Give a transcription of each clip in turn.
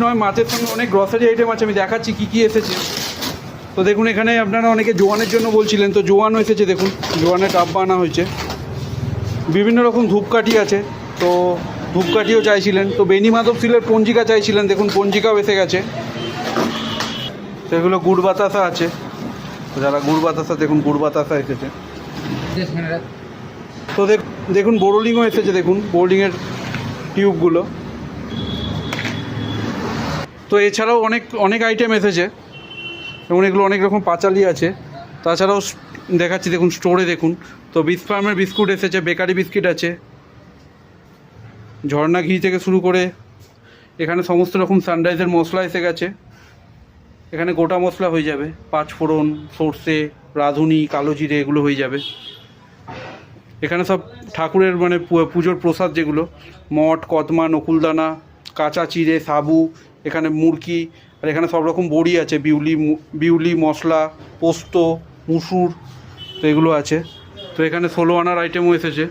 নয়, মাছের সঙ্গে অনেক গ্রসারি আইটেম আছে, আমি দেখাচ্ছি কী কী এসেছে। তো দেখুন এখানে আপনারা অনেকে জোয়ানের জন্য বলছিলেন, তো জোয়ানও এসেছে, দেখুন জোয়ানের ডাব্বা আনা হয়েছে। বিভিন্ন রকম ধূপকাঠি আছে, তো ধূপকাঠিও চাইছিলেন। তো বেনি মাধব সিলের পঞ্জিকা চাইছিলেন, দেখুন পঞ্জিকাও এসে গেছে। সেগুলো গুড় বাতাসা আছে, তো যারা গুড় বাতাসা, দেখুন গুড় বাতাসা এসেছে। তো দেখুন বোরোলিংও এসেছে, দেখুন বোরোলিংয়ের টিউবগুলো। তো এছাড়াও অনেক আইটেম এসেছে, এবং এগুলো অনেক রকম পাঁচালি আছে। তাছাড়াও দেখাচ্ছি, দেখুন স্টোরে দেখুন, তো বিস ফার্মের বিস্কুট এসেছে, বেকারি বিস্কিট আছে, ঝর্ণা ঘি থেকে শুরু করে এখানে সমস্ত রকম সানরাইজের মশলা এসে গেছে। এখানে গোটা মশলা হয়ে যাবে, পাঁচফোড়ন, সর্ষে, রাঁধুনি, কালো জিরে, এগুলো হয়ে যাবে। এখানে সব ঠাকুরের মানে পুজোর প্রসাদ, যেগুলো মঠ, কদমা, নকুলদানা, কাঁচা চিড়ে, সাবু, এখানে মুরকি, আর এখানে সব রকম বড়ি আছে, বিউলি মশলা, পোস্ত, মুসুর, তো এগুলো আছে। তো এখানে 16 আনার আইটেমও এসেছে।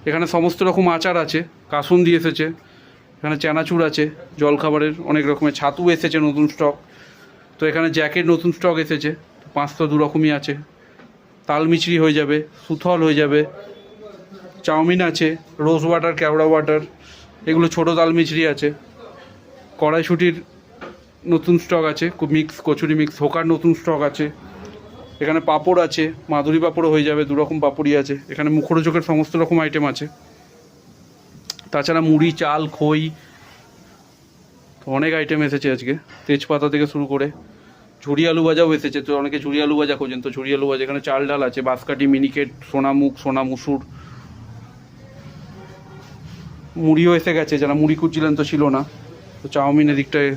এখানে সমস্ত রকম আচার আছে, কাসুন্দি এসেছে, এখানে চানাচুর আছে, জলখাবারের অনেক রকমের, ছাতু এসেছে নতুন স্টক। তো এখানে জ্যাকের নতুন স্টক এসেছে, 500 দু রকমই আছে। তাল মিছরি হয়ে যাবে, সুথল হয়ে যাবে, চাউমিন আছে, রোজ ওয়াটার, কেওড়া ওয়াটার, এগুলো ছোটো তাল মিছরি আছে। কড়াইশুটির নতুন স্টক আছে, মিক্স কচুরি মিক্স, হোকার নতুন স্টক আছে। এখানে পাঁপড় আছে, মাদুরি পাঁপড়ও হয়ে যাবে, 2 রকম পাঁপড়ই আছে। এখানে মুখরোচকের সমস্ত রকম আইটেম আছে। তাছাড়া মুড়ি, চাল, খই, অনেক আইটেম এসেছে আজকে, তেজপাতা থেকে শুরু করে। ঝুরি আলু ভাজাও এসেছে, তো অনেকে ঝুরি আলু ভাজা খোঁজেন, তো ঝুরি আলু ভাজা। এখানে চাল ডাল আছে, বাঁশকাঠি, মিনিকেট, সোনামুখ, সোনা মুসুর, মুড়িও এসে গেছে, যারা মুড়ি খুঁজছিলেন তো ছিল না। তো চাউমিন এদিকটায়,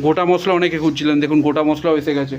গোটা মশলা অনেকে খুঁজছিলেন, দেখুন গোটা মশলাও এসে গেছে।